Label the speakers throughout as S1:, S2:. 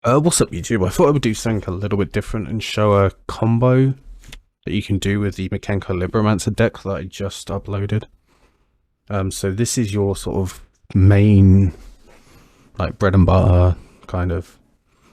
S1: What's up, YouTube? I thought I would do something a little bit different and show a combo that you can do with the MIKANKO Libromancer deck that I just uploaded. So this is your sort of main, like, bread and butter kind of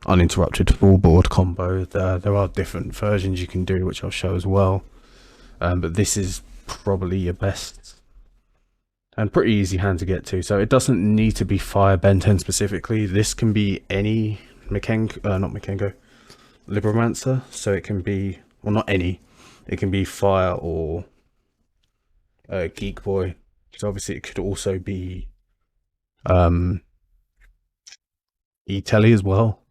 S1: uninterrupted full board combo. There are different versions you can do, which I'll show as well. But this is probably your best and pretty easy hand to get to. So it doesn't need to be Fire Ben 10 specifically. This can be any not MIKANKO, Libromancer. So it can be, well, not any. It can be Fire or Geek Boy. So obviously it could also be E-Telly as well.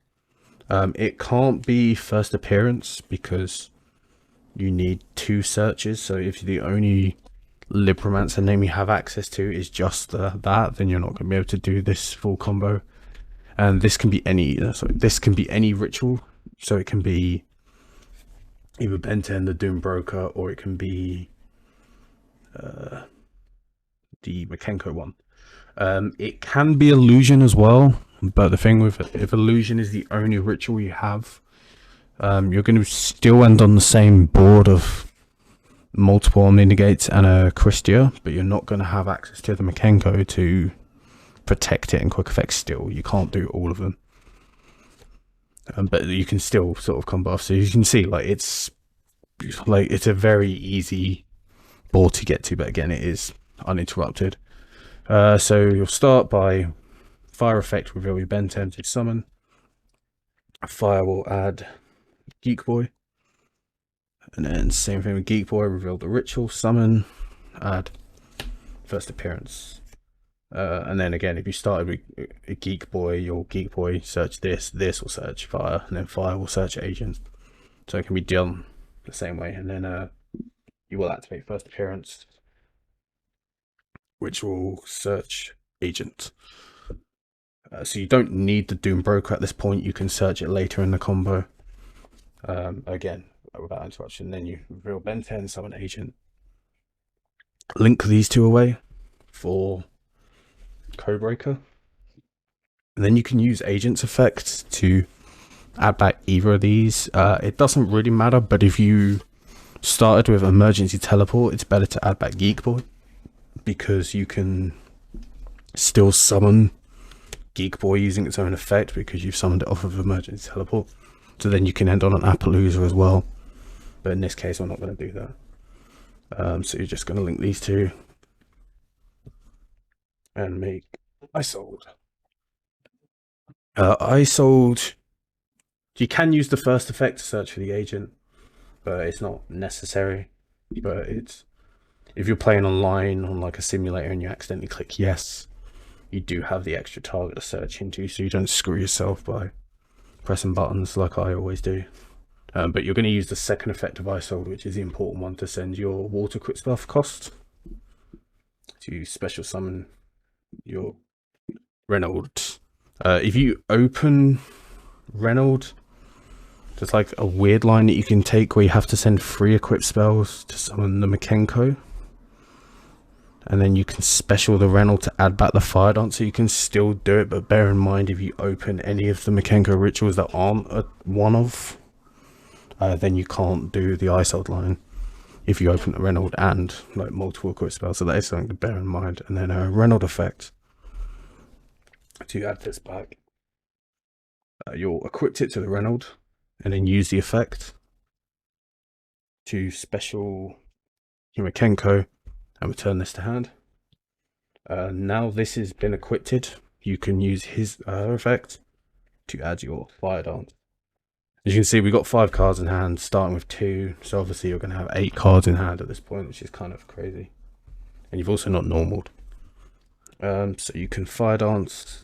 S1: It can't be first appearance because you need 2 searches. So if the only Libromancer name you have access to is just that, then you're not going to be able to do this full combo. And this can be any ritual. So it can be either Ben 10, the Doom Broker, or it can be the MIKANKO one. It can be illusion as well, but the thing with it, if illusion is the only ritual you have, you're going to still end on the same board of multiple omni-negates and a Kristya, but you're not going to have access to the MIKANKO to protect it in quick effects. Still, you can't do all of them, but you can still sort of combo off. So you can see, it's a very easy board to get to, but again, it is uninterrupted. So you'll start by fire effect, reveal your Ben 10 to summon. Fire will add Geek Boy, and then same thing with Geek Boy, reveal the ritual, summon, add first appearance. And then again, if you started with a Geek Boy, your Geek Boy search this will search Fire, and then Fire will search Agent. So it can be done the same way, and then you will activate first appearance, which will search Agent. So you don't need the Doom Broker at this point. You can search it later in the combo. Again, without interruption. Then you reveal Ben 10, summon Agent. Link these 2 away for Codebreaker. And then you can use Agent's effect to add back either of these. It doesn't really matter, but if you started with Emergency Teleport, it's better to add back Geek Boy, because you can still summon Geek Boy using its own effect because you've summoned it off of Emergency Teleport. So then you can end on an Appaloosa as well. But in this case, I'm not going to do that. So you're just going to link these 2 and make Isold. Isold, you can use the first effect to search for the agent, but it's not necessary. But if you're playing online on like a simulator and you accidentally click yes, you do have the extra target to search into, so you don't screw yourself by pressing buttons like I always do. But you're going to use the second effect of Isold, which is the important one, to send your water quick stuff cost to special summon your Reynolds. If you open Reynolds, there's like a weird line that you can take where you have to send 3 equipped spells to summon the MIKANKO, and then you can special the Reynolds to add back the Fire Dance. So you can still do it, but bear in mind, if you open any of the MIKANKO rituals that aren't a one-off, then you can't do the Isold line if you open the Reynolds and like multiple equipped spells. So that is something to bear in mind. And then a Reynolds effect to add this back. You'll equip it to the Reynolds and then use the effect to special your MIKANKO and return this to hand. Now this has been equipped, you can use his effect to add your Fire Dance. As you can see, we've got 5 cards in hand, starting with 2, so obviously you're going to have 8 cards in hand at this point, which is kind of crazy. And you've also not normaled. So you can Fire Dance.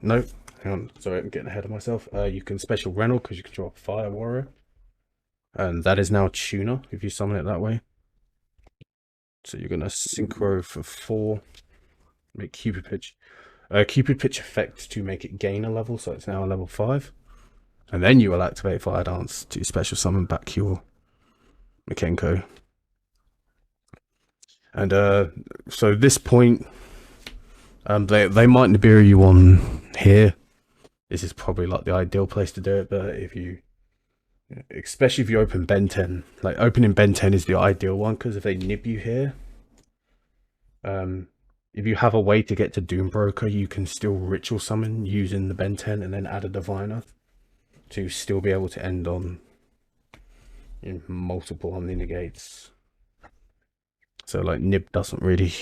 S1: No, hang on, sorry, I'm getting ahead of myself. You can special Reynolds because you can draw a Fire Warrior, and that is now Tuner if you summon it that way. So you're going to synchro for 4, make Cupid Pitch. Cupid Pitch effect to make it gain a level, so it's now a level 5. And then you will activate Fire Dance to special summon back your MIKANKO. And so this point, they might Nibiru you on here this is probably like the ideal place to do it. But if you, especially if you open Ben 10, like opening Ben 10 is the ideal one, because if they nib you here, if you have a way to get to Doombroker, you can still ritual summon using the Ben 10 and then add a diviner to still be able to end on multiple omni-negates. So like nib doesn't really,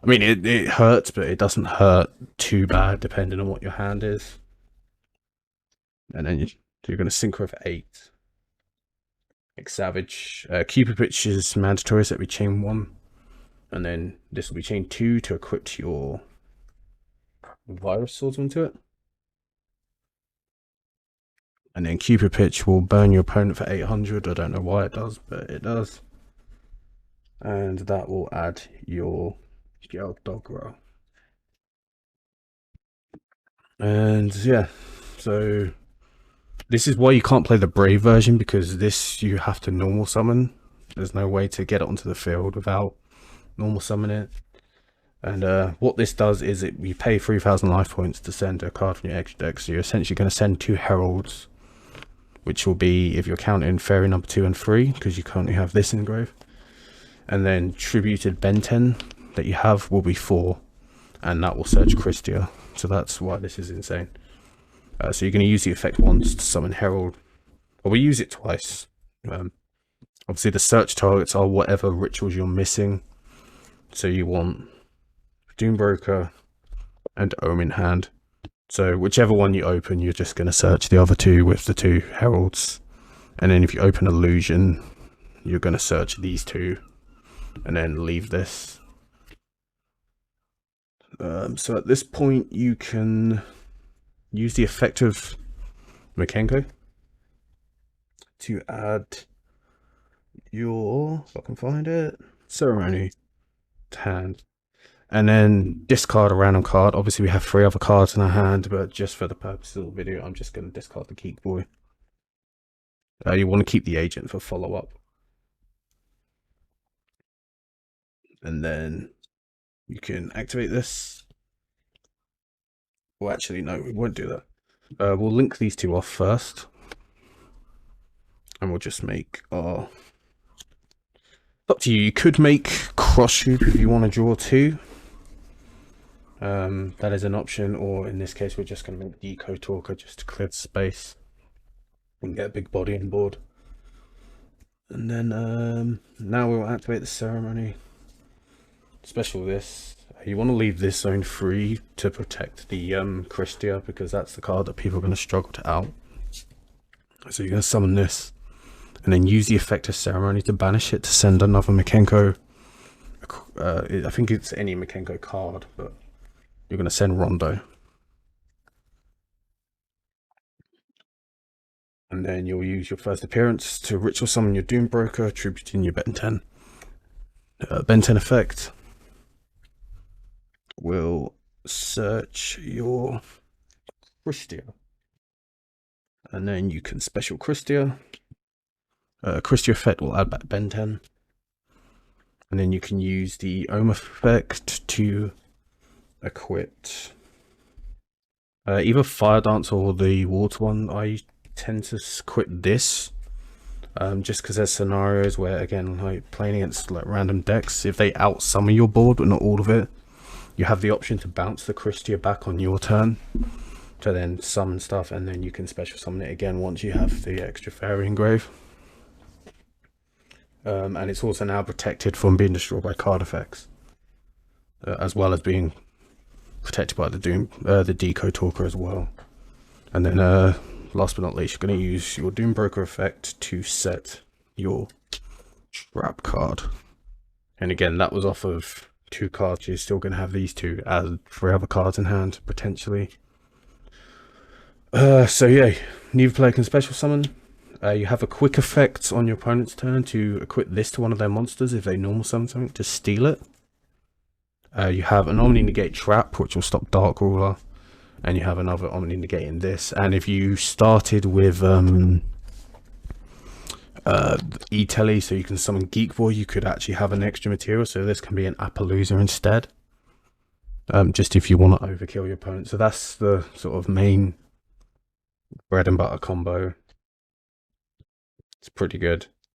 S1: I mean it hurts, but it doesn't hurt too bad depending on what your hand is. And then you're going to synchro for 8. Like Savage. Cupid Pitch is mandatory, so it'll be chain 1. And then this will be chain 2 to equip your Virus Swords onto it. And then Cupid Pitch will burn your opponent for 800. I don't know why it does, but it does. And that will add your Dog Row. And yeah, so this is why you can't play the Brave version, because this you have to normal summon. There's no way to get it onto the field without normal summoning it. And what this does is you pay 3,000 life points to send a card from your extra deck. So you're essentially going to send 2 Heralds, which will be, if you're counting Fairy number 2 and 3, because you currently have this engraved. And then Tributed Ben 10 that you have will be 4, and that will search Kristya. So that's why this is insane. So you're going to use the effect once to summon Herald. Well, we use it twice. Obviously the search targets are whatever rituals you're missing. So you want Doombroker and Ohm in hand. So whichever one you open, you're just going to search the other 2 with the 2 Heralds. And then if you open Illusion, you're going to search these 2 and then leave this. So at this point, you can use the effect of MIKANKO to add your, if I can find it, Ceremony to hand. And then discard a random card. Obviously, we have 3 other cards in our hand, but just for the purposes of the video, I'm just going to discard the Geek Boy. You want to keep the agent for follow-up. And then you can activate this. Well, actually, no, we won't do that. We'll link these 2 off first. And we'll just make our... Up to you. You could make Cross Hoop if you want to draw 2. That is an option. Or in this case, we're just going to make Deco Talker just to clear the space and get a big body on board. And then now we'll activate the Ceremony. Special this. You want to leave this zone free to protect the Kristya, because that's the card that people are going to struggle to out. So you're going to summon this and then use the effect of Ceremony to banish it to send another MIKANKO. I think it's any MIKANKO card, but you're going to send Rondo. And then you'll use your first appearance to ritual summon your Doombroker, tributing your Ben 10. Ben 10 effect will search your Kristya. And then you can special Kristya. Kristya effect will add back Ben 10. And then you can use the Ohm effect to equip either Fire Dance or the Water one. I tend to equip this just because there's scenarios where, again, like playing against like random decks, if they out summon your board but not all of it, you have the option to bounce the Kristya back on your turn to then summon stuff, and then you can special summon it again once you have the extra Fairy engrave. And it's also now protected from being destroyed by card effects, as well as being protected by the Deco Talker as well. And then last but not least, you're going to use your Doombroker effect to set your Trap card. And again, that was off of 2 cards. You're still going to have these 2 as 3 other cards in hand potentially. So yeah, neither player can special summon. You have a quick effect on your opponent's turn to equip this to one of their monsters if they normal summon something to steal it. You have an omni-negate trap, which will stop Dark Ruler, and you have another omni-negate in this. And if you started with E-Telly, so you can summon Geek Boy, you could actually have an extra material, so this can be an Appaloosa instead. just if you want to overkill your opponent. So that's the sort of main bread and butter combo. It's pretty good.